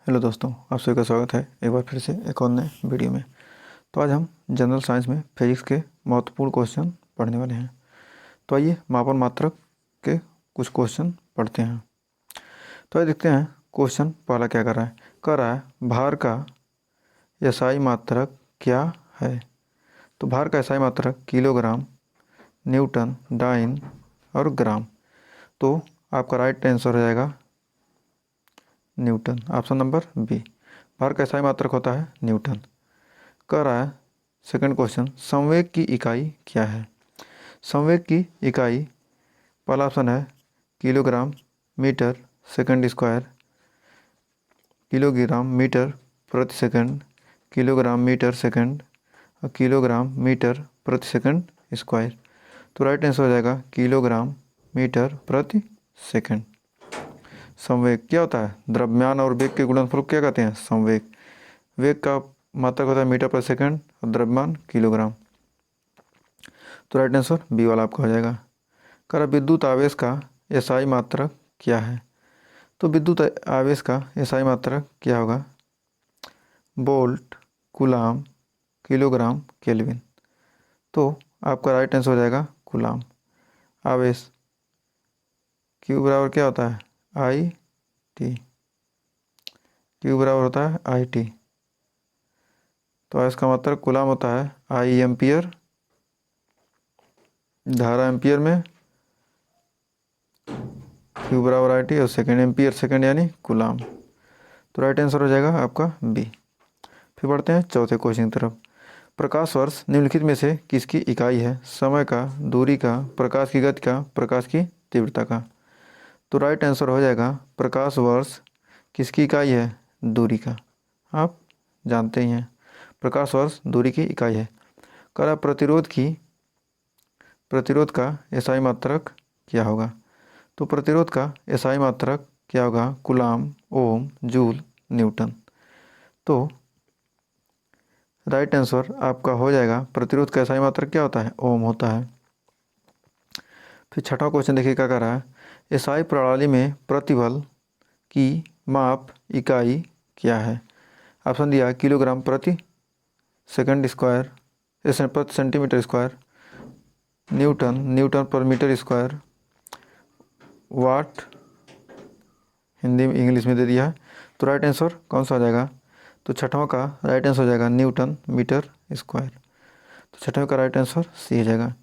Hello दोस्तों, आप सभी का स्वागत है एक बार फिर से एक और नए वीडियो में। तो आज हम जनरल साइंस में फिजिक्स के महत्वपूर्ण क्वेश्चन पढ़ने वाले हैं। तो आइए मापन मात्रक के कुछ क्वेश्चन पढ़ते हैं। तो आइए देखते हैं क्वेश्चन पहला क्या कर रहा है भार का एसआई मात्रक क्या है। तो भार का एसआई मात्रक किलोग्राम, न्यूटन, डाइन और ग्राम। तो आपका राइट आंसर हो जाएगा न्यूटन, ऑप्शन नंबर बी। भार का एसआई मात्रक होता है न्यूटन। कह रहा है सेकंड क्वेश्चन, संवेग की इकाई क्या है। संवेग की इकाई पहला ऑप्शन है kilogram metre second square, kilogram metre प्रति सेकंड, किलोग्राम मीटर सेकंड और किलोग्राम मीटर प्रति सेकंड स्क्वायर। तो राइट आंसर हो जाएगा किलोग्राम मीटर प्रति सेकंड। संवेग क्या होता है, द्रव्यमान और वेग के गुणनफल को क्या कहते हैं, संवेग। वेग का मात्रक होता है मीटर पर सेकंड और द्रव्यमान किलोग्राम। तो राइट आंसर बी वाला आपका हो जाएगा। कर विद्युत आवेश का एसआई मात्रक क्या है। तो विद्युत आवेश का एसआई मात्रक क्या होगा, वोल्ट, कूलाम, किलोग्राम, केल्विन। तो आपका राइट आंसर हो जाएगा कूलाम। आवेश क्यू बराबर क्या होता है, आई टी। क्यू बराबर होता है आई टी। तो इसका मतलब कूलाम होता है आई एम्पियर, धारा एम्पियर में, क्यू बराबर आई टी और सेकेंड एम्पियर सेकेंड यानी कूलाम। तो राइट आंसर हो जाएगा आपका बी। फिर बढ़ते हैं चौथे क्वेश्चन की तरफ। प्रकाश वर्ष निम्नलिखित में से किसकी इकाई है, समय का, दूरी का, प्रकाश की गति का, प्रकाश की तीव्रता का। तो राइट आंसर हो जाएगा प्रकाश वर्ष किसकी इकाई है, दूरी का। आप जानते ही हैं प्रकाश वर्ष दूरी की इकाई है। करा प्रतिरोध का एसआई मात्रक क्या होगा। तो प्रतिरोध का एसआई मात्रक क्या होगा, कूलाम, ओम, जूल, न्यूटन। तो राइट आंसर आपका हो जाएगा प्रतिरोध का एसआई मात्रक क्या होता है, ओम होता है। फिर छठा क्वेश्चन देखिए क्या कर रहा है, एसआई प्रणाली में प्रतिबल की माप इकाई क्या है। ऑप्शन दिया किलोग्राम प्रति सेकंड स्क्वायर, प्रति सेंटीमीटर स्क्वायर, न्यूटन पर मीटर स्क्वायर, वाट हिंदी में इंग्लिश में दे दिया है। तो राइट आंसर कौन सा हो जाएगा, तो छठवां का राइट आंसर हो जाएगा न्यूटन मीटर स्क्वायर। तो छठवें का राइट आंसर सी हो जाएगा।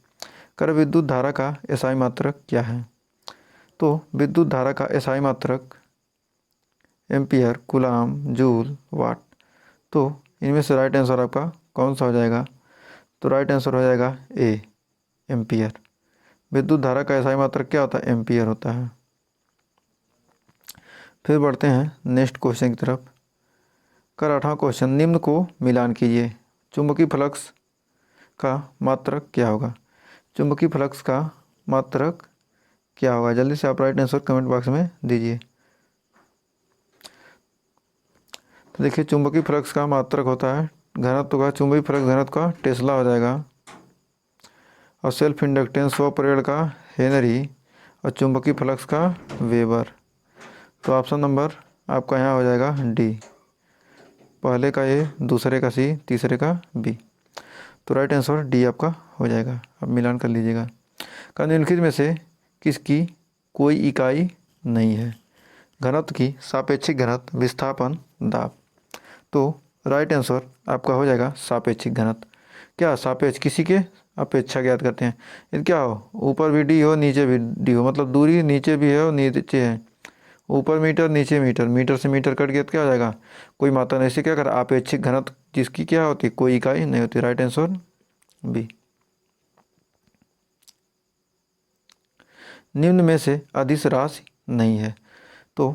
कर विद्युत धारा का एसआई मात्रक क्या है। तो विद्युत धारा का एसआई मात्रक एम्पियर, कूलाम, जूल, वाट। तो इनमें से राइट आंसर आपका कौन सा हो जाएगा, तो राइट आंसर हो जाएगा ए, एम्पियर। विद्युत धारा का एसआई मात्रक क्या होता है, एम्पियर होता है। फिर बढ़ते हैं नेक्स्ट क्वेश्चन की तरफ। कर 8वां क्वेश्चन, निम्न को मिलान कीजिए। चुंबकीय फ्लक्स का मात्रक क्या होगा। चुंबकीय फ्लक्स का मात्रक क्या होगा, जल्दी से आप राइट आंसर कमेंट बॉक्स में दीजिए। तो देखिए चुंबकीय फ्लक्स का मात्रक होता है घनत्व का, चुंबकीय फ्लक्स घनत्व का टेस्ला हो जाएगा, और सेल्फ इंडक्टेंस स्वप्रेरण का हेनरी, और चुंबकीय फ्लक्स का वेबर। तो ऑप्शन नंबर आपका यहाँ हो जाएगा डी, पहले का ए, दूसरे का सी, तीसरे का बी। तो राइट आंसर डी आपका हो जाएगा। अब मिलान कर लीजिएगा। का निम्नलिखित में से किसकी कोई इकाई नहीं है, घनत्व की, सापेक्षिक घनत्व, विस्थापन, दाब। तो राइट आंसर आपका हो जाएगा सापेक्षिक घनत्व। क्या सापेक्ष, किसी के अपेक्षा ज्ञात करते हैं। यदि क्या हो ऊपर भी डी हो नीचे भी डी हो, मतलब दूरी नीचे भी है और नीचे है, ऊपर मीटर नीचे मीटर, मीटर से मीटर कट गया तो क्या हो जाएगा, कोई मात्रा नहीं। इसे क्या कर आपेक्षिक घनत्व जिसकी क्या होती है, कोई इकाई नहीं होती। Right answer B. निम्न में से अदिश राशि नहीं है। तो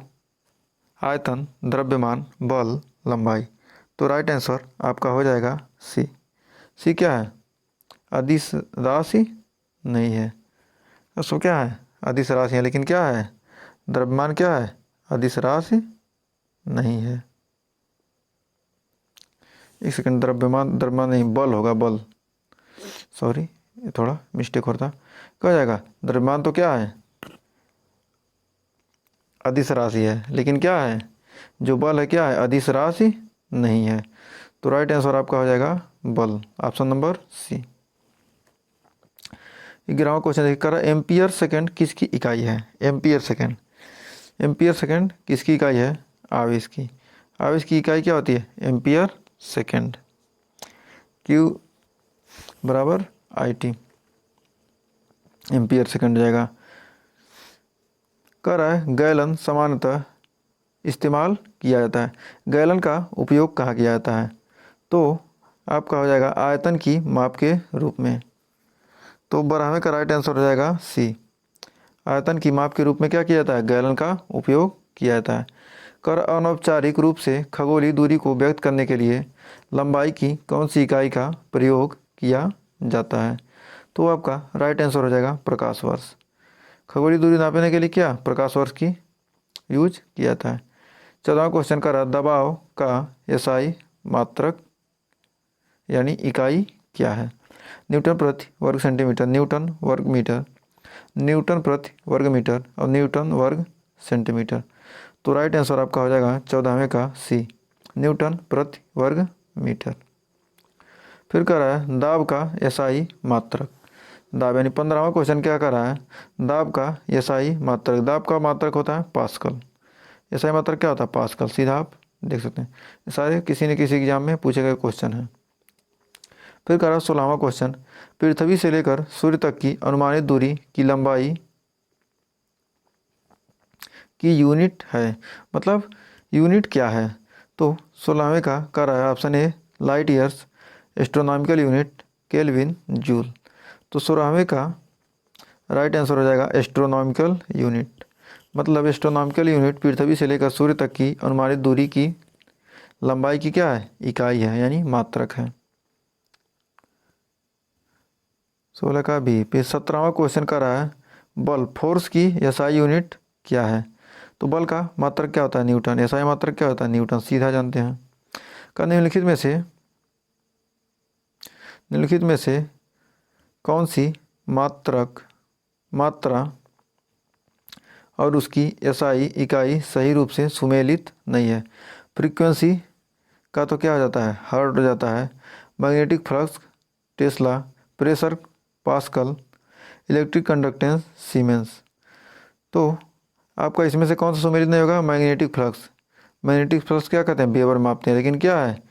आयतन, द्रव्यमान, बल, लंबाई। तो राइट आंसर आपका हो जाएगा सी। सी क्या है, अदिश राशि नहीं है। तो क्या है, अदिश राशि है लेकिन क्या है, द्रव्यमान क्या है, अदिश राशि नहीं है। एक सेकंड, द्रव्यमान नहीं, बल होगा, बल, सॉरी थोड़ा मिस्टेक होता। क्या हो जाएगा, द्रव्यमान तो क्या है, अदिश राशि है लेकिन क्या है, जो बल है क्या है, अदिश राशि नहीं है। तो राइट आंसर आपका हो जाएगा बल, ऑप्शन नंबर सी। 11वां क्वेश्चन देखिए कर, एम्पियर सेकंड किसकी इकाई है? एम्पियर सेकंड, एम्पियर सेकंड किसकी इकाई है? आवेश की। आवेश की इकाई क्या होती है? Ampere second. क्यू बराबर आई टी, एम्पियर सेकंड हो जाएगा। कह रहा है गैलन सामान्यतः इस्तेमाल किया जाता है, गैलन का उपयोग कहाँ किया जाता है? तो आपका हो जाएगा आयतन की माप के रूप में। तो 12वें का राइट आंसर हो जाएगा सी, आयतन की माप के रूप में क्या किया जाता है? गैलन का उपयोग किया जाता है। कर अनौपचारिक रूप से खगोलीय दूरी को व्यक्त करने के लिए लंबाई की कौन सी इकाई का प्रयोग किया जाता है? तो आपका राइट आंसर हो जाएगा प्रकाश वर्ष। खगोलीय दूरी नापने के लिए क्या प्रकाश वर्ष की यूज किया जाता है। 14वां क्वेश्चन का दबाव का एसआई मात्रक यानी इकाई क्या है? न्यूटन प्रति वर्ग सेंटीमीटर, न्यूटन वर्ग मीटर, न्यूटन प्रति वर्ग मीटर और न्यूटन वर्ग सेंटीमीटर। तो राइट आंसर आपका हो जाएगा 14वें का सी, न्यूटन प्रति वर्ग मीटर। फिर कह रहा है दाब का एसआई मात्रक, दाब यानी 15वां क्वेश्चन क्या कर रहा है? दाब का एसआई मात्रक, दाब का मात्रक होता है पास्कल, एसआई मात्रक क्या होता है? पास्कल। सीधा आप देख सकते हैं, सारे किसी न किसी एग्जाम में पूछे गए क्वेश्चन है। फिर कह रहा है 16वां क्वेश्चन, पृथ्वी से लेकर सूर्य तक की अनुमानित दूरी की लंबाई की यूनिट है, मतलब यूनिट क्या है? तो 16वें का कह रहा है option A light years, astronomical unit kelvin joule. तो 16वें का राइट आंसर हो जाएगा एस्ट्रोनॉमिकल यूनिट, मतलब एस्ट्रोनॉमिकल यूनिट पृथ्वी से लेकर सूर्य तक की अनुमानित दूरी की लंबाई की क्या है? इकाई है, यानी मात्रक है। 16 का भी। फिर 17वां क्वेश्चन कर रहा है बल फोर्स की एसआई यूनिट क्या है? तो बल का मात्रक क्या होता है? न्यूटन। एसआई मात्रक क्या होता है? न्यूटन, सीधा जानते हैं। का निम्नलिखित में से कौन सी मात्रा और उसकी एसआई इकाई सही रूप से सुमेलित नहीं है? फ्रीक्वेंसी का तो क्या हो जाता है? हर्ट्ज हो जाता है। Magnetic flux Tesla, pressure pascal, electric conductance siemens. तो आपका इसमें से कौन सा सुमेलित नहीं होगा? Magnetic flux. मैग्नेटिक फ्लक्स क्या कहते हैं? वेबर मापते हैं, लेकिन क्या है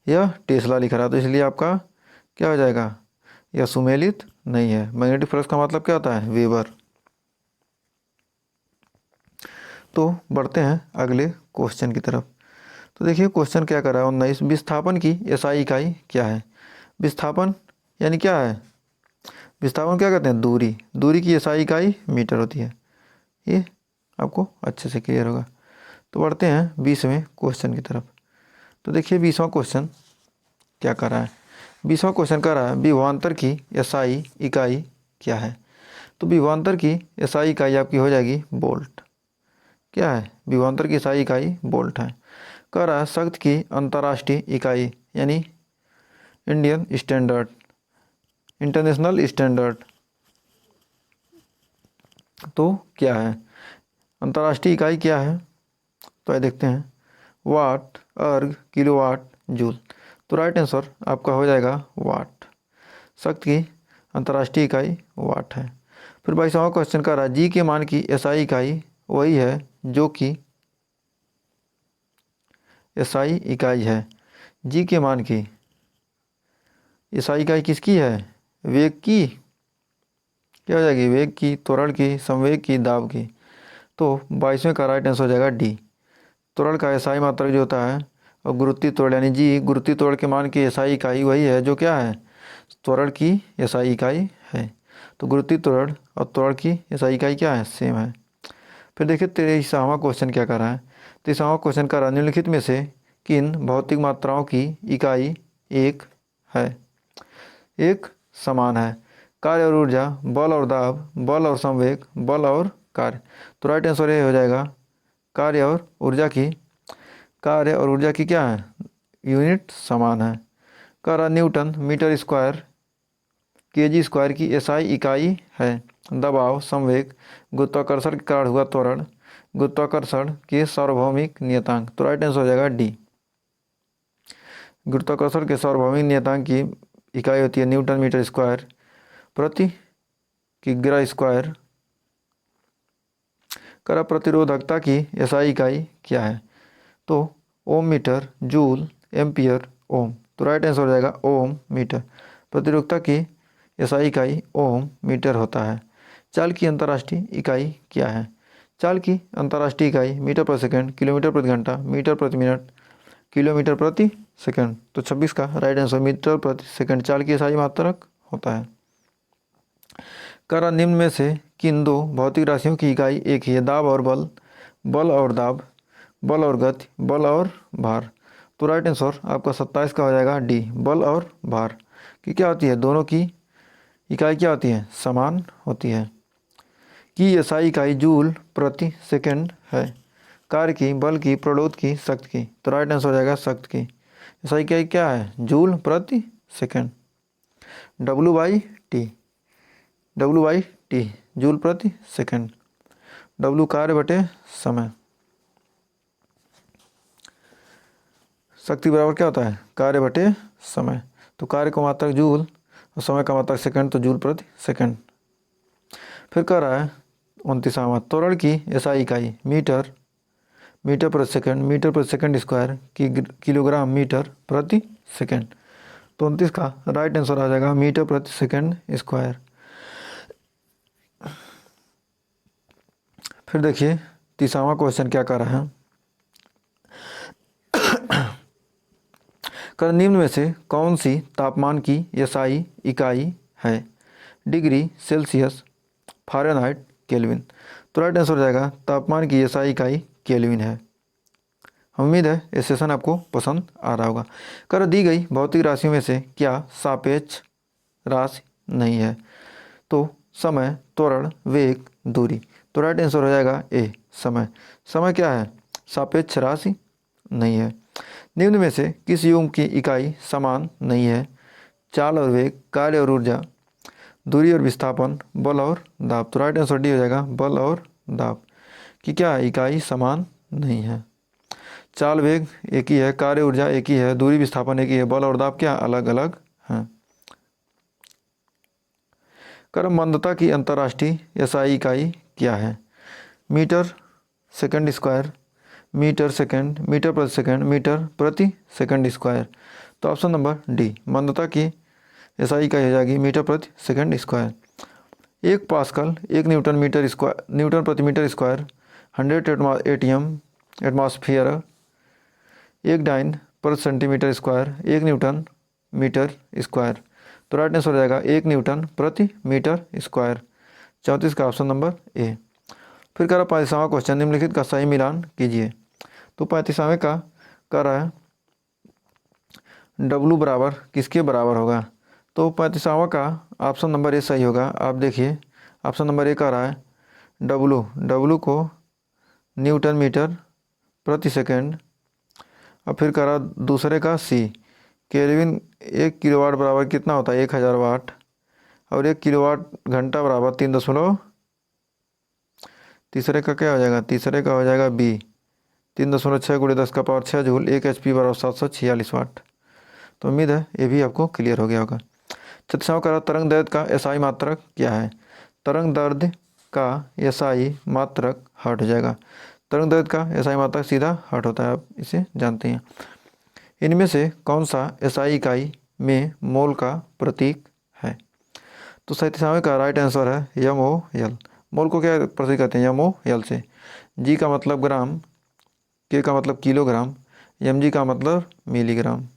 यह टेस्ला लिख रहा है, तो इसलिए आपका क्या हो जाएगा? यह सुमेलित नहीं है। मैग्नेटिक फ्लक्स का मतलब क्या होता है? वेबर। तो बढ़ते हैं अगले क्वेश्चन की तरफ। तो देखिए क्वेश्चन क्या कर रहा है 19, विस्थापन की एसआई इकाई क्या है? विस्थापन यानी क्या है? विस्थापन क्या कहते हैं? दूरी, दूरी की एसआई इकाई मीटर होती है। ये आपको अच्छे से क्लियर होगा। तो बढ़ते हैं 20वें क्वेश्चन की तरफ। तो देखिए 20वां क्वेश्चन क्या कर रहा है? 20वां क्वेश्चन कर रहा है विभवांतर की एसआई इकाई क्या है? तो विभवांतर की एसआई इकाई आपकी हो जाएगी वोल्ट। क्या है? विभवांतर की एसआई इकाई वोल्ट है। कह रहा है शक्ति की अंतर्राष्ट्रीय इकाई यानी इंडियन स्टैंडर्ड, इंटरनेशनल स्टैंडर्ड तो क्या है? अंतर्राष्ट्रीय इकाई क्या है? तो आइए देखते हैं, वाट, अर्ग, किलोवाट, जूल। तो राइट आंसर आपका हो जाएगा वाट। शक्ति की अंतर्राष्ट्रीय इकाई वाट है। फिर 22वां क्वेश्चन का रहा जी के मान की एसआई इकाई वही है जो कि एसआई इकाई है। जी के मान की एसआई इकाई किसकी है? वेग की। क्या हो जाएगी? वेग की, त्वरण की, संवेग की, दाब की। तो 22वें का राइट आंसर हो जाएगा डी, त्वरण का एसआई मात्रक जो होता है, और गुरुत्वीय त्वरण यानी जी गुरुत्वीय त्वरण के मान की एसआई इकाई वही है जो क्या है? त्वरण की एसआई इकाई है। तो गुरुत्वीय त्वरण और त्वरण की एसआई इकाई क्या है? सेम है। फिर देखिए 23वां क्वेश्चन क्या कर रहा है? 23वां क्वेश्चन कर रहा है निम्नलिखित में से किन भौतिक मात्राओं की इकाई एक है, एक समान है? कार्य और ऊर्जा, बल और दाब, बल और संवेग, बल और कार्य। तो राइट आंसर ये हो जाएगा कार्य और ऊर्जा की, कार्य और ऊर्जा की क्या है? यूनिट समान है। कह रहा Newton metre square KG square की एसआई इकाई है। दबाव, संवेग, गुरुत्वाकर्षण के कारण हुआ त्वरण, गुरुत्वाकर्षण के सार्वभौमिक नियतांक, तो राइट आंसर हो जाएगा डी। गुरुत्वाकर्षण के सार्वभौमिक नियतांक की इकाई होती है न्यूटन मीटर स्क्वायर प्रति किग्रा स्क्वायर। कर प्रतिरोधकता की एसआई इकाई क्या है, तो ओम मीटर जूल एम्पियर ओम, तो राइट आंसर हो जाएगा ओम मीटर। प्रतिरोधकता की एसआई इकाई ओम मीटर होता है। चाल की अंतर्राष्ट्रीय इकाई क्या है, चाल की अंतर्राष्ट्रीय इकाई मीटर प्रति सेकंड, किलोमीटर प्रति घंटा, मीटर प्रति मिनट, किलोमीटर प्रति सेकंड, तो 26 का राइट आंसर मीटर प्रति सेकंड चाल की एसआई मात्रक होता है। कर निम्न में से किन दो भौतिक राशियों की इकाई एक ही है, दाब और बल, बल और दाब, बल और गति, बल और भार, तो राइट आंसर आपका 27 का हो जाएगा डी, बल और भार की क्या होती है, दोनों की इकाई क्या होती है, समान होती है। की एसआई इकाई जूल प्रति सेकंड है, कार्य की, बल की, प्रलोद की, शक्ति की, तो राइट आंसर हो जाएगा शक्ति की। एसआई इकाई क्या है, जूल प्रति second. W by T, W by T joule प्रति सेकंड, डब्लू कार्य बटे समय, शक्ति बराबर क्या होता है, कार्य बटे समय, तो कार्य का मात्रक जूल और समय का मात्रक सेकंड, तो जूल प्रति सेकंड। फिर कह रहा है 29वां, त्वरण की एसआई इकाई मीटर, मीटर प्रति सेकंड, मीटर प्रति सेकंड स्क्वायर की किलोग्राम मीटर प्रति सेकंड, तो 29 का राइट आंसर आ जाएगा मीटर प्रति सेकंड स्क्वायर। फिर देखिए 30वां क्वेश्चन क्या कर रहा है, कर निम्न में से कौन सी तापमान की एसआई इकाई है, डिग्री सेल्सियस, फ़ारेनहाइट, केल्विन, तो राइट आंसर हो जाएगा तापमान की एसआई इकाई केल्विन है। उम्मीद है ये सेशन आपको पसंद आ रहा होगा। कर दी गई भौतिक राशियों में से क्या सापेक्ष राशि नहीं है, तो समय, त्वरण, वेग, दूरी, तो राइट आंसर हो जाएगा ए समय। समय क्या है, सापेक्ष राशि नहीं है। निम्न में से किस युग्म की इकाई समान नहीं है, चाल और वेग, कार्य और ऊर्जा, दूरी और विस्थापन, बल और दाब, तो राइट आंसर डी हो जाएगा बल और दाब की क्या इकाई समान नहीं है। चाल वेग एक ही है, कार्य ऊर्जा एक ही है, दूरी विस्थापन एक ही है, बल और दाब क्या अलग अलग हैं। कर मंदता की अंतर्राष्ट्रीय एसआई इकाई क्या है, metre second square, metre second, metre प्रति सेकंड, मीटर प्रति सेकंड स्क्वायर, तो ऑप्शन नंबर डी मंदता की एसआई इकाई हो जाएगी मीटर प्रति second square. 1 pascal 1 newton metre square, newton प्रति metre square, 100 ATM atmosphere, 1 dyne per centimetre square, 1 newton metre square, तो राइट आंसर हो जाएगा 1 न्यूटन प्रति मीटर स्क्वायर। 34 का ऑप्शन नंबर ए। फिर कह रहा 35वां क्वेश्चन, निम्नलिखित का सही मिलान कीजिए, तो 35वें का कह रहा है डब्लू बराबर किसके बराबर होगा, तो 35वां का ऑप्शन नंबर ए सही होगा। आप देखिए ऑप्शन नंबर ए कह रहा है डब्लू, डब्लू को न्यूटन मीटर प्रति सेकंड, और फिर कह रहा दूसरे का सी केल्विन, 1 किलोवाट बराबर कितना होता है 1000 वाट, और 1 किलोवाट घंटा बराबर 3 तीसरे का क्या हो जाएगा, तीसरे का हो जाएगा बी 3.6 × 10⁻6 जूल, 1 HP बराबर 746 वाट, तो उम्मीद है ये भी आपको क्लियर हो गया होगा। 36वां का तरंग दैर्ध्य का एसआई मात्रक क्या है, तरंग दैर्ध्य का एसआई मात्रक हर्ट हो जाएगा, तरंग दैर्ध्य का एसआई मात्रक सीधा हर्ट होता है, आप इसे जानते हैं। इनमें से कौन सा एसआई इकाई में मोल का प्रतीक है, तो 37वें का राइट आंसर है MOL। मोल को क्या प्रतीक कहते हैं, MOL से। जी का मतलब ग्राम, के का मतलब किलोग्राम, mg का मतलब मिलीग्राम।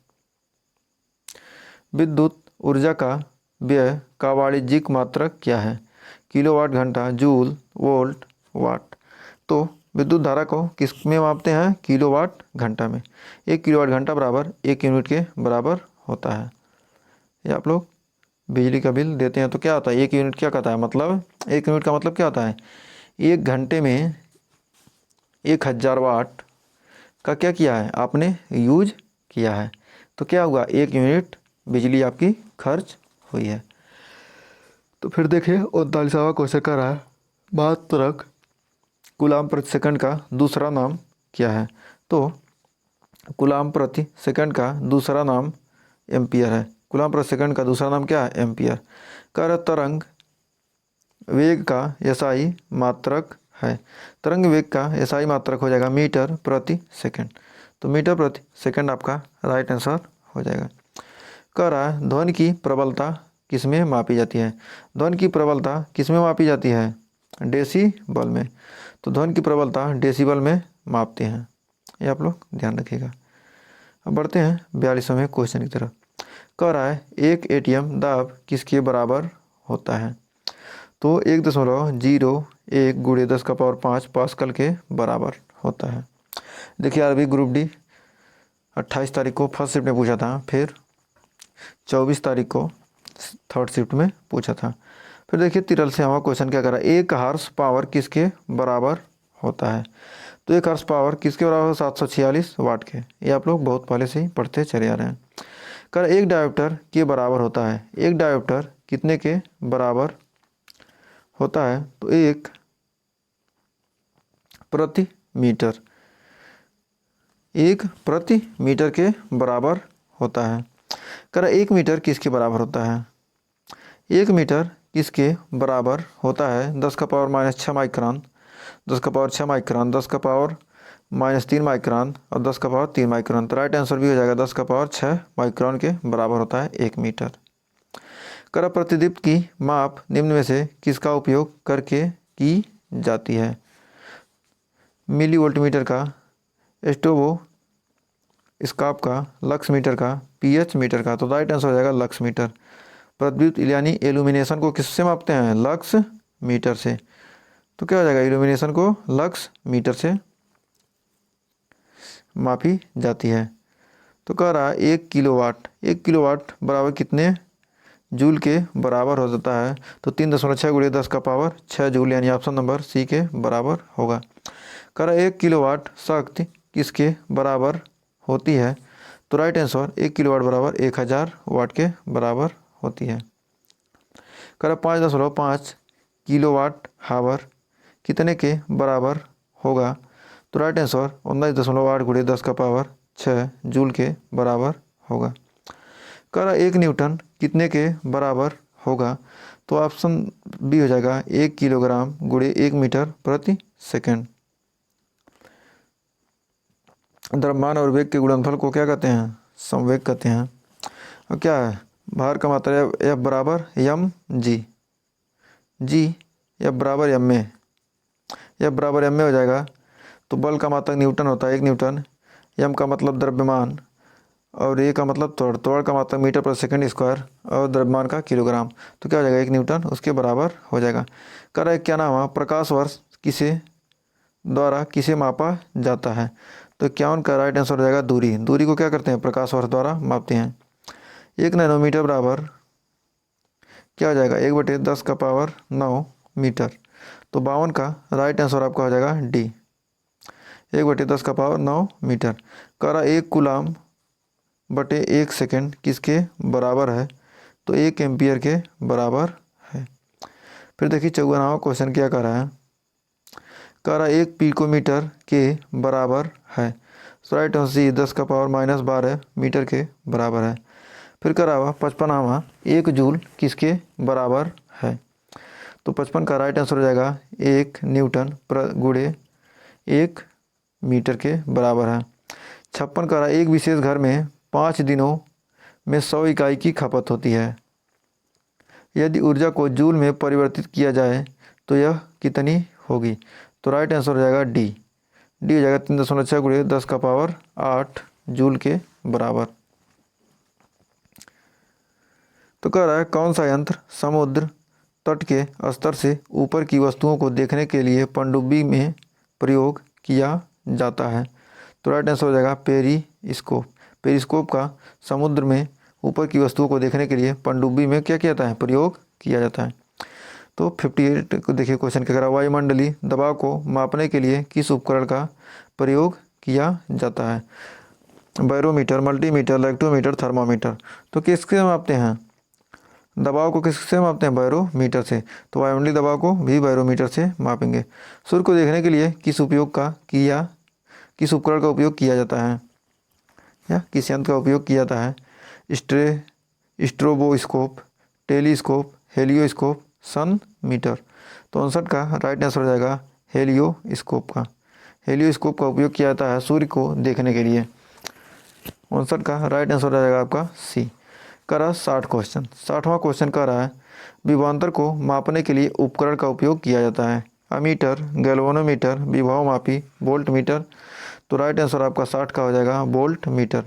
विद्युत ऊर्जा का व्यय का वाणिज्यिक मात्रक क्या है, किलोवाट घंटा, जूल, वोल्ट, वाट, तो विद्युत धारा को किस में मापते हैं, किलोवाट घंटा में। 1 किलोवाट घंटा बराबर 1 यूनिट के बराबर होता है। ये आप लोग बिजली का बिल देते हैं तो क्या होता है, 1 यूनिट क्या कहता है, मतलब 1 यूनिट का मतलब क्या होता है, 1 घंटे में 1000 वाट का क्या किया है, आपने यूज किया है, तो क्या हुआ 1 यूनिट बिजली आपकी खर्च हुई है। तो फिर देखिए 39वां क्वेश्चन कर रहा है मात्रक कूलाम प्रति सेकंड का दूसरा नाम क्या है? तो कूलाम प्रति सेकंड का दूसरा नाम एम्पियर है। कूलाम प्रति सेकंड का दूसरा नाम क्या है? एम्पियर। कर तरंग वेग का एसआई मात्रक है। तरंग वेग का एसआई मात्रक हो जाएगा मीटर प्रति सेकंड। तो मीटर प्रति सेकंड आपका राइट आंसर हो जाएगा। कह रहा है ध्वनि की प्रबलता किसमें मापी जाती है? ध्वनि की प्रबलता किसमें मापी जाती है? डेसीबल में। तो ध्वनि की प्रबलता डेसीबल में मापते हैं, ये आप लोग ध्यान रखिएगा। अब बढ़ते हैं 42वें क्वेश्चन की तरफ। कह रहा है एक एटीएम दाब किसके बराबर होता है? तो 1.01 गुणे 10⁵ पास्कल के बराबर होता है। देखिए आरबी ग्रुप डी 28 तारीख को फर्स्ट शिफ्ट में पूछा था, फिर 24 तारीख को थर्ड शिफ्ट में पूछा था। फिर देखिए 83 हमारा क्वेश्चन क्या कर रहा है, एक हॉर्स पावर किसके बराबर होता है? तो एक हॉर्स पावर किसके बराबर? 746 वाट के। ये आप लोग बहुत पहले से ही पढ़ते चले आ रहे हैं। कर एक डायोप्टर के बराबर होता है। एक डायोप्टर कितने के बराबर होता है? तो 1 प्रति मीटर। 1 प्रति मीटर के बराबर होता है। कर 1 मीटर किसके बराबर होता है? 1 मीटर किसके बराबर होता है? 10⁻⁻6 माइक्रोन, 10⁻6 माइक्रोन, 10⁻⁻3 माइक्रोन और 10⁻3 माइक्रोन। तो राइट आंसर भी हो जाएगा 10⁻6 माइक्रोन के बराबर होता है 1 मीटर। कर प्रतिदीप्त की माप निम्न में से किसका उपयोग करके की जाती है? मिली वोल्टमीटर का, स्टोवो स्काप का, लक्स मीटर का, पीएच मीटर का। तो राइट आंसर हो जाएगा लक्स मीटर। प्रतिदीप्त यानी इल्यूमिनेशन को किससे मापते हैं? लक्स मीटर से। तो क्या हो जाएगा? इल्यूमिनेशन को लक्स मीटर से मापी जाती है। तो कह रहा है 1 किलोवाट, 1 किलोवाट बराबर कितने जूल के बराबर हो जाता है? तो 3.6 गुणे 10⁻6 जूल, यानी ऑप्शन नंबर सी के बराबर होगा। कह रहा है 1 किलोवाट शक्ति किसके बराबर होती है? तो राइट आंसर 1 किलोवाट बराबर 1000 वाट के बराबर होती है। कह रहा 5.5 किलोवाट हावर कितने के बराबर होगा? तो राइट आंसर 19.8 गुणे 10⁻6 जूल के बराबर होगा। कह रहा 1 न्यूटन कितने के बराबर होगा? तो ऑप्शन बी हो जाएगा 1 किलोग्राम गुणे 1 मीटर प्रति सेकंड। द्रव्यमान और वेग के गुणनफल को क्या कहते हैं? संवेग कहते हैं। और क्या है? भार का मात्रा एफ बराबर एम जी, जी एफ बराबर एम में, एफ बराबर एम में हो जाएगा। तो बल का मात्रक न्यूटन होता है 1 न्यूटन, एम का मतलब द्रव्यमान और ए का मतलब त्वरण, त्वरण का मात्रक मीटर प्रति सेकंड स्क्वायर और द्रव्यमान का किलोग्राम। तो क्या हो जाएगा? 1 न्यूटन उसके बराबर हो जाएगा। कह रहा है क्या नाम है प्रकाश वर्ष किसे द्वारा किसे मापा जाता है? तो 51 का राइट आंसर हो जाएगा दूरी। दूरी को क्या करते हैं? प्रकाश वर्ष द्वारा मापते हैं। 1 नैनोमीटर बराबर क्या हो जाएगा? 1/10⁹ मीटर। तो 52 का राइट आंसर आपका हो जाएगा डी, 1/10⁹ मीटर। कह रहा 1 कूलाम बटे 1 सेकेंड किसके बराबर है? तो 1 एम्पियर के बराबर है। फिर देखिए 54वां क्वेश्चन क्या कर रहा है? कह रहा 1 पिकोमीटर के बराबर है। तो राइट आंसर सी 10⁻⁻12 मीटर के बराबर है। फिर कह रहा हुआ 55वां 1 जूल किसके बराबर है? तो 55 का राइट आंसर हो जाएगा 1 न्यूटन गुणे 1 मीटर के बराबर है। 56 का एक विशेष घर में 5 दिनों में 100 इकाई की खपत होती है। यदि ऊर्जा को जूल में परिवर्तित किया जाए तो यह कितनी होगी? तो राइट आंसर हो जाएगा डी, डी हो जाएगा 3.6 गुणे 10⁸8 जूल के बराबर। तो कह रहा है कौन सा यंत्र समुद्र तट के स्तर से ऊपर की वस्तुओं को देखने के लिए पनडुब्बी में प्रयोग किया जाता है? तो राइट आंसर हो जाएगा पेरिस्कोप। पेरिस्कोप का समुद्र में ऊपर की वस्तुओं को देखने के लिए पनडुब्बी में क्या किया जाता है? प्रयोग किया जाता है। तो 58 को देखिए क्वेश्चन क्या करा, वायुमंडलीय दबाव को मापने के लिए किस उपकरण का प्रयोग किया जाता है? Barometer, multimeter, lactometer, thermometer. तो किसके मापते हैं? दबाव को किससे मापते हैं? बैरोमीटर से। तो वायुमंडलीय दबाव को भी बैरोमीटर से मापेंगे। सूर्य को देखने के लिए किस उपकरण का उपयोग किया जाता है या किस यंत्र का उपयोग किया जाता है? स्ट्रोबोस्कोप, टेलीस्कोप, हेलियोस्कोप, सन मीटर। तो 59 का राइट आंसर हो जाएगा हेलियोस्कोप का। हेलियोस्कोप का उपयोग किया जाता है सूर्य को देखने के लिए। 59 का राइट आंसर हो जाएगा आपका सी। करा 60 क्वेश्चन। 60वां क्वेश्चन कह रहा है विभवांतर को मापने के लिए उपकरण का उपयोग किया जाता है। अमीटर, गैल्वेनोमीटर, विभव मापी, वोल्ट मीटर। तो राइट आंसर आपका 60 का हो जाएगा वोल्ट मीटर।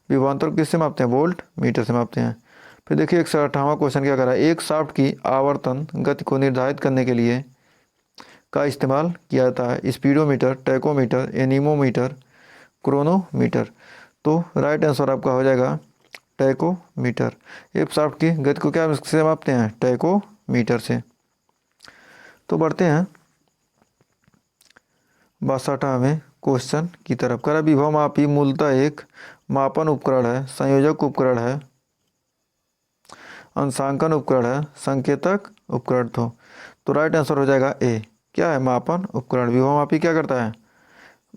विभवांतर को किससे मापते हैं? वोल्ट मीटर से मापते हैं। फिर देखिए 158वां क्वेश्चन क्या कर रहा है, एक शाफ्ट की आवर्तन गति को निर्धारित करने के लिए का इस्तेमाल किया जाता है। Speedometer, tachometer, anemometer, chronometer. तो राइट आंसर आपका हो जाएगा टैकोमीटर। एक शाफ्ट की गति को क्या से मापते हैं? टैकोमीटर से। तो बढ़ते हैं 62वें क्वेश्चन की तरफ। करा विभव मापी मूलतः एक मापन उपकरण है, संयोजक उपकरण है, अंशांकन उपकरण है, संकेतक उपकरण। तो राइट आंसर हो जाएगा ए। क्या है? मापन उपकरण। विभव मापी क्या करता है?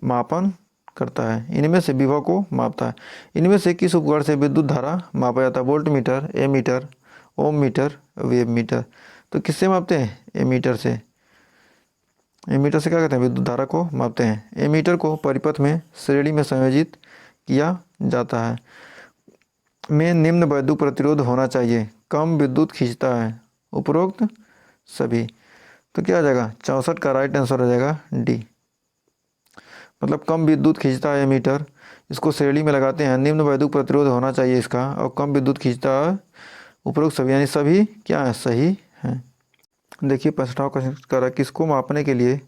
मापन करता है, इनमें से विभव को मापता है। इनमें से किस उपकरण से विद्युत धारा मापा जाता है? वोल्ट मीटर, एमीटर, ओम मीटर, वेव मीटर। तो किससे मापते हैं? एमीटर से। एमीटर से क्या कहते हैं? विद्युत धारा को मापते हैं। एमीटर को परिपथ में श्रेणी में संयोजित किया जाता है। में निम्न वैद्युत प्रतिरोध होना चाहिए, कम विद्युत खींचता है, उपरोक्त सभी। तो क्या आ जाएगा? 64 का राइट आंसर हो जाएगा डी। मतलब कम विद्युत खींचता है एमीटर, इसको श्रेणी में लगाते हैं, निम्न वैद्युत प्रतिरोध होना चाहिए इसका, और कम विद्युत खींचता है, उपरोक्त सभी। यानी सभी क्या है? सही है। देखिए 65वां क्वेश्चन कर रहा है किसको मापने के लिए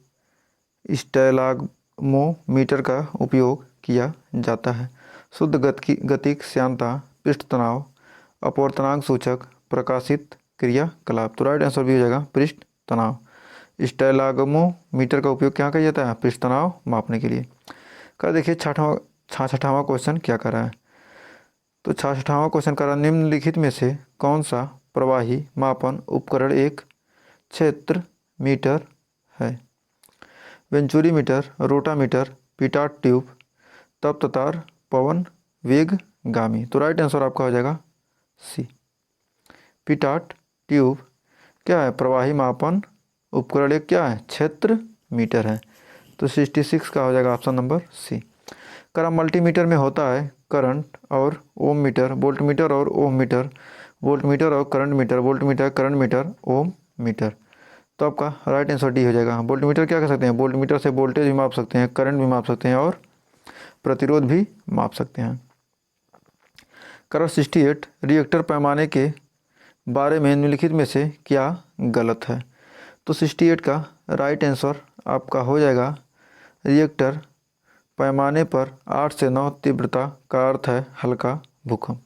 स्टेलाग्मोमीटर का उपयोग किया जाता है? शुद्ध गतिक श्यानता, पृष्ठ तनाव, अपवर्तनांक सूचक, प्रकाशित क्रियाकलाप। तो राइट आंसर भी हो जाएगा पृष्ठ तनाव। स्टेलाग्मोमीटर का उपयोग क्या किया जाता है? पृष्ठ तनाव मापने के लिए। कर देखिए 66वां क्वेश्चन क्या कर रहा है। तो 66वां क्वेश्चन कर रहा है निम्नलिखित में से कौन सा प्रवाही मापन उपकरण एक क्षेत्र मीटर है? वेंचुरी मीटर, रोटामीटर, पिटाट ट्यूब, तप्त तार, पवन वेगगामी। तो राइट आंसर आपका हो जाएगा सी। पिटाट ट्यूब क्या है? प्रवाही मापन उपकरण एक क्या है? क्षेत्र मीटर है। तो 66 का हो जाएगा ऑप्शन नंबर सी। करा मल्टीमीटर में होता है करंट और ओम मीटर, वोल्ट मीटर और ओम मीटर, वोल्ट मीटर और current metre, volt metre, current metre, ohm metre. तो आपका राइट आंसर डी हो जाएगा। वोल्ट मीटर क्या कर सकते हैं? वोल्ट मीटर से वोल्टेज भी माप सकते हैं, करंट भी माप सकते हैं और प्रतिरोध भी माप सकते हैं। करो 68 रिएक्टर पैमाने के बारे में निम्नलिखित में से क्या गलत है? तो 68 का राइट आंसर आपका हो जाएगा रिएक्टर पैमाने पर 8 से 9 तीव्रता का अर्थ है हल्का भूकंप।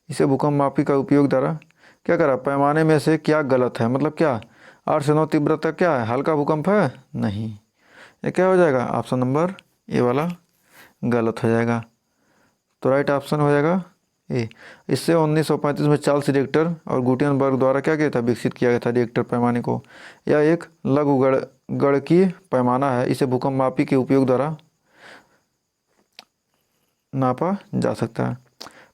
इसे भूकंप मापी का उपयोग द्वारा क्या करा? पैमाने में से क्या गलत है? मतलब क्या 8 से 9 तीव्रता क्या है? हल्का भूकंप है? नहीं। ये क्या हो जाएगा? ऑप्शन नंबर ए वाला गलत हो जाएगा। तो राइट ऑप्शन हो जाएगा ए। इससे 1935 में चार्ल्स रिएक्टर और गुटेनबर्ग द्वारा क्या किया था? विकसित किया गया था रिएक्टर पैमाने को। यह एक लघु गणकीय पैमाना है, इसे भूकंप मापी के उपयोग द्वारा नापा जा सकता है।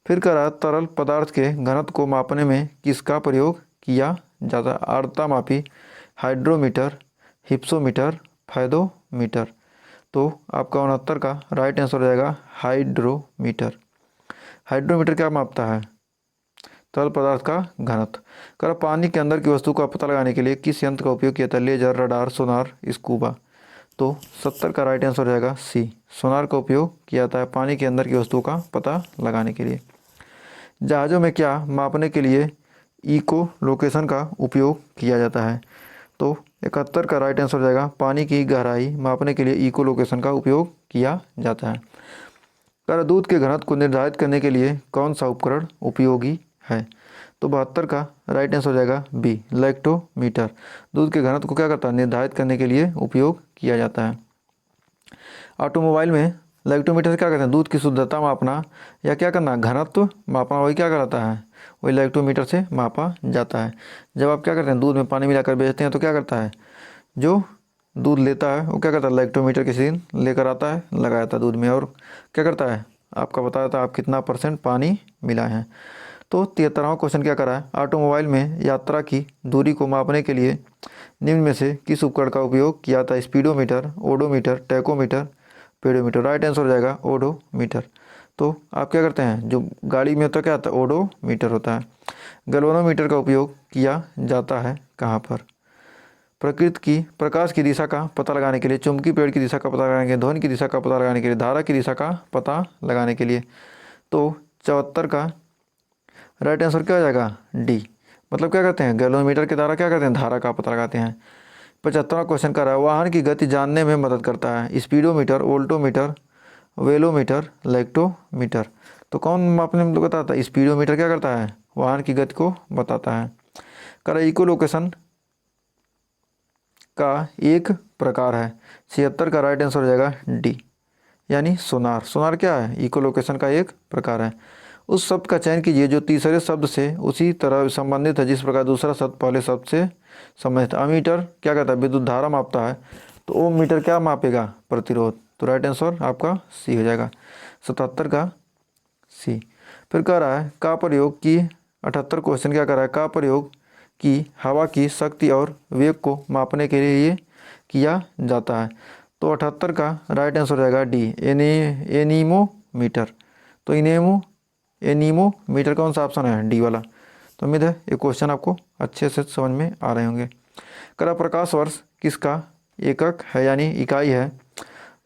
फिर करा तरल पदार्थ के घनत्व को मापने में किसका प्रयोग किया जाता है? आर्द्रता मापी, हाइड्रोमीटर, हिप्सोमीटर, फायदोमीटर। तो आपका 69 का राइट आंसर हो जाएगा हाइड्रोमीटर। हाइड्रोमीटर क्या मापता है? तरल पदार्थ का घनत्व। कर पानी के अंदर की वस्तु का पता लगाने के लिए किस यंत्र का उपयोग किया जाता है? लेजर, रडार, सोनार, स्कूबा। तो 70 का राइट आंसर हो जाएगा सी। सोनार का उपयोग किया जाता है पानी के अंदर की वस्तुओं का पता लगाने के लिए। जहाज़ों में क्या मापने के लिए इको लोकेशन का उपयोग किया जाता है? तो 71 का राइट आंसर हो जाएगा पानी की गहराई मापने के लिए इको लोकेशन का उपयोग किया जाता है। कर दूध के घनत्व को निर्धारित करने के लिए कौन सा उपकरण उपयोगी है? तो 72 का राइट आंसर हो जाएगा बी, लैक्टोमीटर। दूध के घनत्व को क्या करता है? निर्धारित करने के लिए उपयोग किया जाता है। ऑटोमोबाइल में लैक्टोमीटर से क्या करते हैं, दूध की शुद्धता मापना या क्या करना, घनत्व मापना, वही क्या कहलाता है, वही लैक्टोमीटर से मापा जाता है। जब आप क्या करते हैं, दूध में पानी मिलाकर बेचते हैं तो क्या करता है, जो दूध लेता है वो क्या करता है, लैक्टोमीटर किसी दिन लेकर आता है, लगाया था दूध में, और क्या करता है, आपका बताता है आप कितना % पानी मिलाए हैं। तो 73वां क्वेश्चन क्या करा है, ऑटोमोबाइल में यात्रा की दूरी को मापने के लिए निम्न में से किस उपकरण का उपयोग किया था, speedometer, odometer, tachometer, pedometer. Right answer हो जाएगा ओडोमीटर। तो आप क्या करते हैं, जो गाड़ी में होता क्या होता है, ओडोमीटर होता है। गैल्वेनोमीटर का उपयोग किया जाता है कहाँ पर, प्रकृति की प्रकाश की दिशा का पता लगाने के लिए, चुंबकीय पेड़ की दिशा का पता लगाने के लिए, ध्वनि की दिशा का पता लगाने के लिए, धारा की दिशा का पता लगाने के लिए। तो 74 का राइट आंसर क्या हो जाएगा, डी। मतलब क्या करते हैं, गैल्वेनोमीटर के द्वारा क्या करते हैं, धारा का पता लगाते हैं। 75वां क्वेश्चन कर रहा है, वाहन की गति जानने में मदद करता है, स्पीडोमीटर, वोल्टोमीटर, वेलोमीटर, लैक्टोमीटर। तो कौन मापने में बताता है, स्पीडोमीटर क्या करता है, वाहन की गति को बताता है। कर इको लोकेशन का एक प्रकार है, 76 का राइट आंसर हो जाएगा डी, यानी सोनार। सोनार क्या है, इको लोकेशन का एक प्रकार है। उस शब्द का चयन कीजिए जो तीसरे शब्द से उसी तरह संबंधित है जिस प्रकार दूसरा शब्द पहले शब्द से संबंधित। अमीटर क्या कहता है, विद्युत धारा मापता है, तो ओम मीटर क्या मापेगा, प्रतिरोध। तो राइट आंसर आपका सी हो जाएगा, 77 का सी। फिर कह रहा है का प्रयोग की, 78 क्वेश्चन क्या कर रहा है, का प्रयोग की हवा की शक्ति और वेग को मापने के लिए किया जाता है। तो 78 का राइट आंसर हो जाएगा डी, एनीमोमीटर। तो एनीमोमीटर कौन सा ऑप्शन है, डी वाला। तो उम्मीद है ये क्वेश्चन आपको अच्छे से समझ में आ रहे होंगे। करा प्रकाश वर्ष किसका एकक है यानी इकाई है,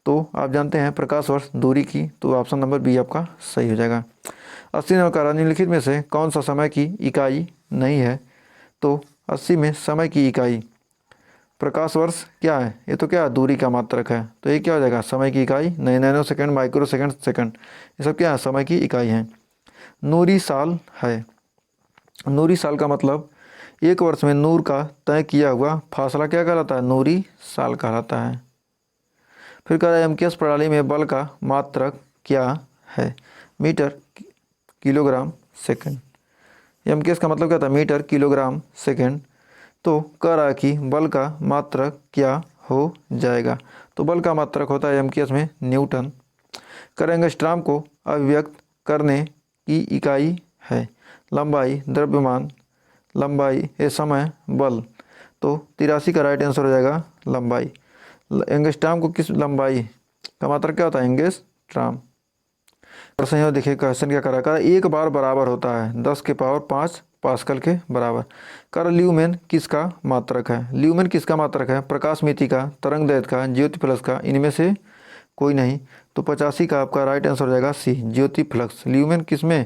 तो आप जानते हैं प्रकाश वर्ष दूरी की, तो ऑप्शन नंबर बी आपका सही हो जाएगा। 80 नंबर का निम्नलिखित में से कौन सा समय की इकाई नहीं है, तो 80 में समय की इकाई प्रकाश वर्ष क्या है, ये तो क्या दूरी का मात्रक है, तो ये क्या हो जाएगा, समय की इकाई नहीं, nano second, micro second, second, ये सब क्या है, समय की इकाई है। नूरी साल है, नूरी साल का मतलब एक वर्ष में नूर का तय किया हुआ फासला क्या कहलाता है, नूरी साल कहलाता है। फिर कह रहा है एमकेएस प्रणाली में बल का मात्रक क्या है, मीटर, किलोग्राम, सेकंड। एमकेएस का मतलब क्या था, मीटर, किलोग्राम, सेकंड। तो कह रहा है कि बल का मात्रक क्या हो जाएगा, तो बल का मात्रक होता है एमकेएस में न्यूटन। करेंगे स्ट्राम को अभिव्यक्त करने की इकाई है, लंबाई, द्रव्यमान, लंबाई, ये समय, बल। तो 83 का राइट आंसर हो जाएगा लंबाई। एंगस्ट्राम को किस लंबाई का मात्रक क्या होता है, एंगस्ट्राम। प्रश्न यहाँ देखिए क्वेश्चन क्या करा कर, एक बार बराबर होता है 10 के पावर 5 पास्कल के बराबर। कर ल्यूमेन किसका मात्रक है, ल्यूमेन किसका मात्रक है, प्रकाश मिति का, तरंग दैर्ध्य का, ज्योति फ्लक्स का, इनमें से कोई नहीं। तो 85 का आपका राइट आंसर हो जाएगा सी, ज्योति फ्लक्स। ल्यूमेन किसमें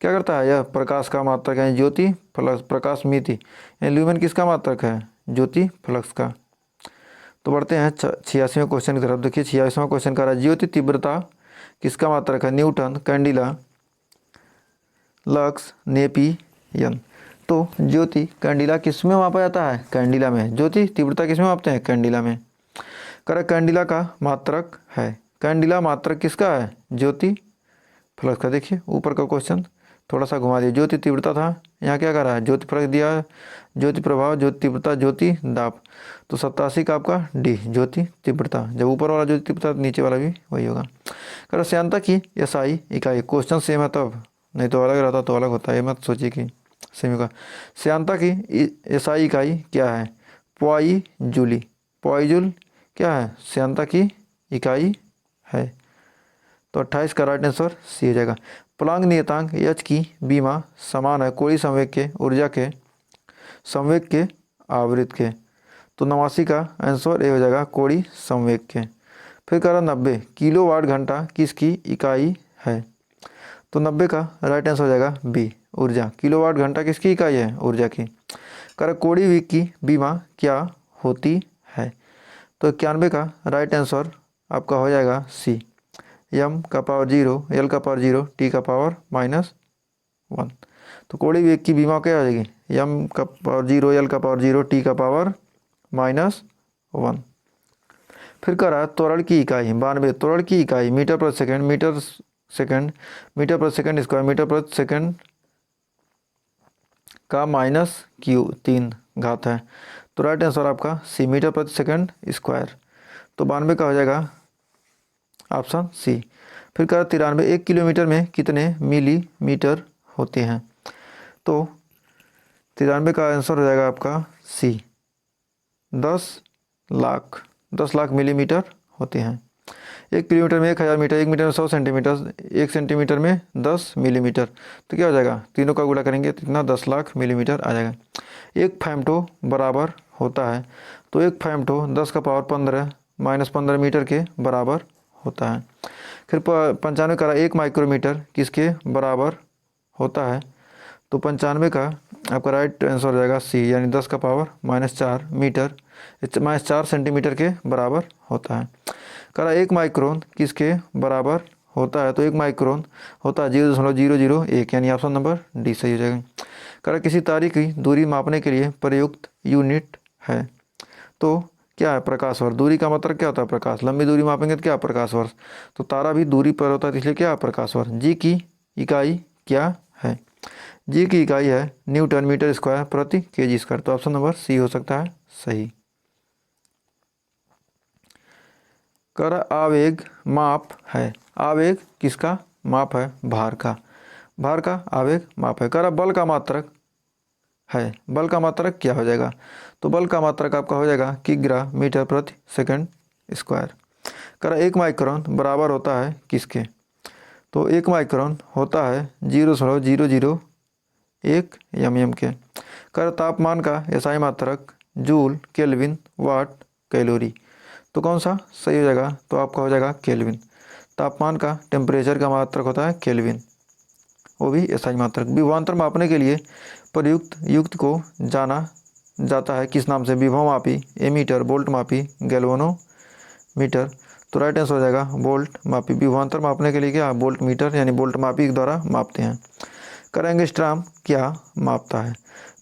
क्या करता है, यह प्रकाश का मात्रक है, ज्योति फ्लक्स, प्रकाश मिति। ल्यूमेन किसका मात्रक है, ज्योति फ्लक्स का। तो बढ़ते हैं 86वें क्वेश्चन की तरफ। देखिए 86वां क्वेश्चन का रहा है, ज्योति तीव्रता किसका मात्रक है, न्यूटन, कैंडिला, लक्स, नेपियन। तो ज्योति कैंडिला किस में मापा जाता है, कैंडिला में। ज्योति तीव्रता किस में मापते हैं, कैंडिला में। कर कैंडिला का मात्रक है, कैंडिला मात्रक किसका है, ज्योति फ्लक्स का। देखिए ऊपर का क्वेश्चन थोड़ा सा घुमा दिया, ज्योति तीव्रता था, यहाँ क्या कर रहा है, ज्योति फ्लक्स दिया है, ज्योति प्रभाव, ज्योति तीव्रता, ज्योति दाब। तो 87 का आपका डी, ज्योति तीव्रता। जब ऊपर वाला ज्योति तीव्रता नीचे वाला भी वही होगा। कर श्यानता की एसआई इकाई, क्वेश्चन सेम है तब, नहीं तो अलग रहता तो अलग होता है, मत सोचिए कि सेम होगा। श्यानता की एसआई इकाई क्या है, पॉई जूली। पॉइजूल क्या है, श्यानता की इकाई है। तो 28 का राइट आंसर सी हो जाएगा। प्लांक नियतांक एच की बीमा समान है कोणीय संवेग के, ऊर्जा के, संवेग के, आवृत्ति के। तो 89 का आंसर ए हो जाएगा, कोणीय संवेग के। फिर कह रहा 90 किलोवाट घंटा किसकी इकाई है, तो 90 का राइट आंसर हो जाएगा बी, ऊर्जा। किलोवाट घंटा किसकी इकाई है, ऊर्जा की। कह रहा कोणीय वेग की बीमा क्या होती है, तो 91 का राइट आंसर आपका हो जाएगा सी, एम का पावर 0, एल का पावर 0, टी का पावर -1। तो कोणीय वेग की बीमा क्या हो जाएगी, एम का पावर 0, एल का पावर 0, टी का पावर -1। फिर कह रहा है त्वरण की इकाई 92, त्वरण की इकाई मीटर प्रति सेकंड, मीटर सेकंड, मीटर प्रति सेकंड स्क्वायर, मीटर प्रति सेकंड का माइनस क्यू 3 घात है। तो राइट आंसर आपका सी, मीटर प्रति सेकंड स्क्वायर। तो 92 का हो जाएगा ऑप्शन सी। फिर कह 93, 1 किलोमीटर में कितने मिलीमीटर होते हैं? तो 93 का आंसर हो जाएगा आपका सी, 10 लाख मिलीमीटर होते हैं। 1 किलोमीटर में 1000 मीटर, 1 मीटर में 100 सेंटीमीटर, 1 सेंटीमीटर में 10 मिलीमीटर। तो क्या हो जाएगा, तीनों का गुणा करेंगे तो इतना 10 लाख मिलीमीटर आ जाएगा। एक फेमटो बराबर होता है, तो एक फेमटो 10 का पावर 15 माइनस 15 मीटर के बराबर होता है। फिर 95 का 1 माइक्रोमीटर किसके बराबर होता है? तो 95 का आपका राइट आंसर हो जाएगा सी, यानी 10 का पावर -4 मीटर -4 सेंटीमीटर के बराबर होता है। करा 1 माइक्रोन किसके बराबर होता है? तो 1 माइक्रोन होता है 0.001, यानी ऑप्शन नंबर डी सही हो जाएगा। करा किसी तारे की दूरी मापने के लिए प्रयुक्त यूनिट है, तो क्या है? प्रकाश वर्ष। दूरी का मतलब क्या होता है? प्रकाश। लंबी दूरी मापेंगे तो क्या? प्रकाश वर्ष। तो तारा भी दूरी पर होता है, इसलिए क्या? प्रकाश वर्ष। जी की इकाई क्या है? जी की इकाई है न्यूटन मीटर स्क्वायर प्रति केजी स्क्वायर। तो ऑप्शन नंबर सी हो सकता है सही। कर आवेग माप है, आवेग किसका माप है? भार का, भार का आवेग माप है। कर बल का मात्रक है, बल का मात्रक क्या हो जाएगा? तो बल का मात्रक आपका हो जाएगा किग्रा मीटर प्रति सेकंड स्क्वायर। कर 1 माइक्रोन बराबर होता है किसके? तो 1 माइक्रोन होता है 0.001 mm के। कर तापमान का एसआई मात्रक जूल, केल्विन, वाट, कैलोरी। तो कौन सा सही हो जाएगा? तो आपका हो जाएगा केल्विन। तापमान का, टेम्परेचर का मात्रक होता है केल्विन, वो भी एसआई मात्रक। विभवांतर मापने के लिए प्रयुक्त युक्त को जाना जाता है किस नाम से? विभव मापी, एमीटर, वोल्ट मापी, गैल्वेनोमीटर। तो राइट आंसर हो जाएगा वोल्ट मापी। विभवांतर मापने के लिए क्या? वोल्ट मीटर यानी वोल्ट मापी के द्वारा मापते हैं। कर एंगस्ट्राम क्या मापता है?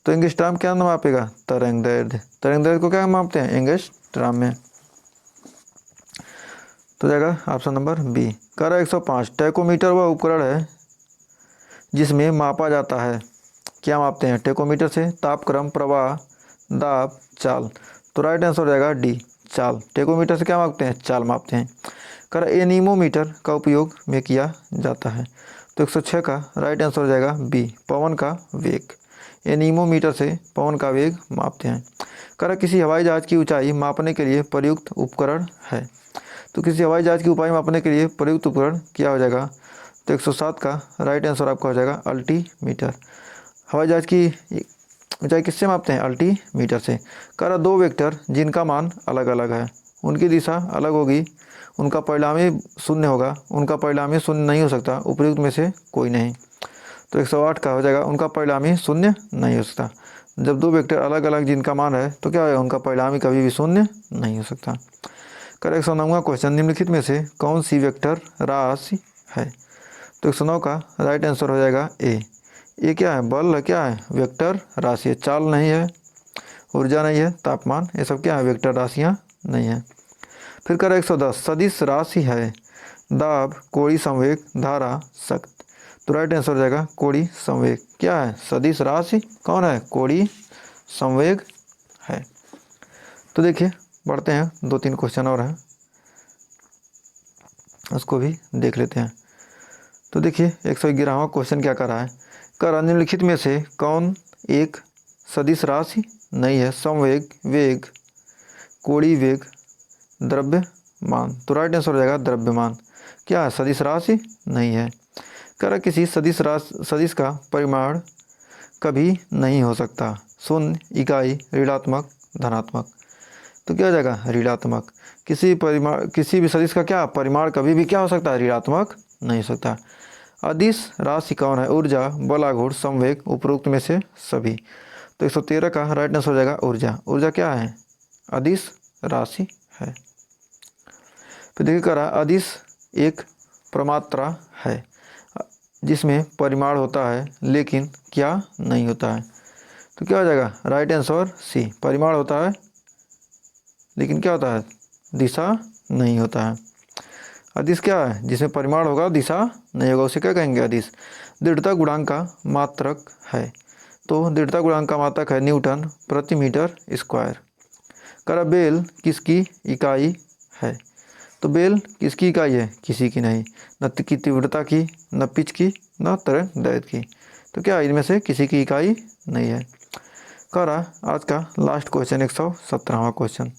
तो एंगस्ट्राम क्या मापेगा? तरंग दैर्ध्य। तरंग दैर्ध्य को क्या मापते हैं? एंगस्ट्राम में। तो जाएगा ऑप्शन नंबर बी। कर 105, टैकोमीटर वह उपकरण है जिसमें मापा जाता है, क्या मापते हैं? टैकोमीटर से तापक्रम, प्रवाह, दाब, चाल। तो राइट आंसर हो जाएगा डी, चाल। टैकोमीटर से क्या मापते हैं? चाल मापते हैं। कर एनीमोमीटर का उपयोग में किया जाता है, तो 106 का राइट आंसर हो जाएगा बी, पवन का वेग। एनीमोमीटर से पवन का वेग मापते हैं। कर किसी हवाई जहाज की ऊंचाई मापने के लिए प्रयुक्त उपकरण है, तो किसी हवाई जहाज की ऊंचाई मापने के लिए प्रयुक्त उपकरण क्या हो जाएगा? तो 107 का राइट आंसर आपका हो जाएगा अल्टीमीटर। हवाई जहाज की ऊंचाई किससे मापते हैं? अल्टीमीटर से। कर 2 वेक्टर जिनका मान अलग अलग है, उनकी दिशा अलग होगी, उनका परिणामी शून्य होगा, उनका परिणामी शून्य नहीं हो सकता, उपयुक्त में से कोई नहीं। तो 108 का हो जाएगा उनका परिणामी शून्य नहीं हो सकता। जब 2 वेक्टर अलग अलग जिनका मान है तो क्या होगा? उनका परिणामी कभी भी शून्य नहीं हो सकता। कर 109वां क्वेश्चन, निम्नलिखित में से कौन सी वेक्टर राशि है? तो 109 का राइट आंसर हो जाएगा ए। ये क्या है? बल है, क्या है? वेक्टर राशि है। चाल नहीं है, ऊर्जा नहीं है, तापमान, ये सब क्या है? वेक्टर राशियाँ नहीं है। फिर कर 110, सदिश राशि है दाब, कोणीय संवेग, धारा, शक्ति। तो राइट आंसर हो जाएगा कोणीय संवेग। क्या है? सदिश राशि कौन है? कोणीय संवेग है। तो देखिए बढ़ते हैं, 2-3 क्वेश्चन और हैं, उसको भी देख लेते हैं। तो देखिए 111वां क्वेश्चन क्या कर रहा है? कर निम्नलिखित में से कौन एक सदिश राशि नहीं है? संवेग, वेग, कोणीय वेग, द्रव्यमान। तो राइट आंसर हो जाएगा द्रव्यमान। क्या है? सदिश राशि नहीं है। कर किसी सदिश का परिमाण कभी नहीं हो सकता, शून्य, इकाई, ऋणात्मक, धनात्मक। तो क्या हो जाएगा? ऋणात्मक। किसी भी सदिश का क्या परिमाण कभी भी क्या हो सकता है? ऋणात्मक नहीं हो सकता। अदिश राशि कौन है? ऊर्जा, बलाघूर्ण, संवेग, उपरोक्त में से सभी। तो 113 का राइट आंसर हो जाएगा ऊर्जा। ऊर्जा क्या है? अदिश राशि है। फिर देखिए करा अदिश एक प्रमात्रा है जिसमें परिमाण होता है लेकिन क्या नहीं होता है। तो क्या हो जाएगा? राइट आंसर सी, परिमाण होता है लेकिन क्या होता है? दिशा नहीं होता है। अदिश क्या है? जिसमें परिमाण होगा दिशा नहीं होगा, उसे क्या कहेंगे? अदिश। दृढ़ता गुणांक का मात्रक है, तो दृढ़ता गुणांक का मात्रक है न्यूटन प्रति मीटर स्क्वायर। करा बेल किसकी इकाई है? तो बेल किसकी इकाई है? किसी की नहीं, न की तीव्रता की, न पिच की, न तरंग दैर्घ्य की। तो क्या इनमें से किसी की इकाई नहीं है। कह रहा आज का लास्ट क्वेश्चन 117वां क्वेश्चन।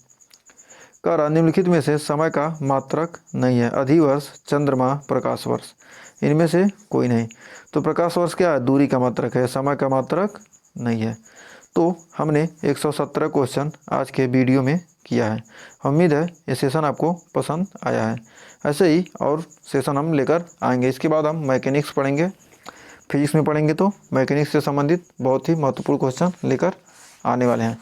कह रहा निम्नलिखित में से समय का मात्रक नहीं है। अधिवर्ष, चंद्रमा, प्रकाश वर्ष, इनमें से कोई नहीं। तो प्रकाश वर्ष क्या है? दूरी का मात्रक है, समय का मात्रक नहीं है। तो हमने 117 क्वेश्चन आज के वीडियो में किया है। उम्मीद है ये सेशन आपको पसंद आया है। ऐसे ही और सेशन हम लेकर आएंगे। इसके बाद हम मैकेनिक्स पढ़ेंगे, फिजिक्स में पढ़ेंगे तो मैकेनिक्स से संबंधित बहुत ही महत्वपूर्ण क्वेश्चन लेकर आने वाले हैं।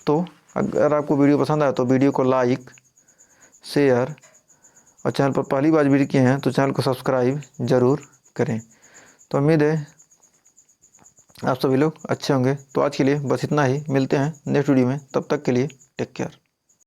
तो अगर आपको वीडियो पसंद आए तो वीडियो को लाइक, शेयर और चैनल पर पहली बार विजिट किए हैं तो चैनल को सब्सक्राइब ज़रूर करें। तो उम्मीद है आप सभी लोग अच्छे होंगे। तो आज के लिए बस इतना ही, मिलते हैं नेक्स्ट वीडियो में, तब तक के लिए टेक केयर।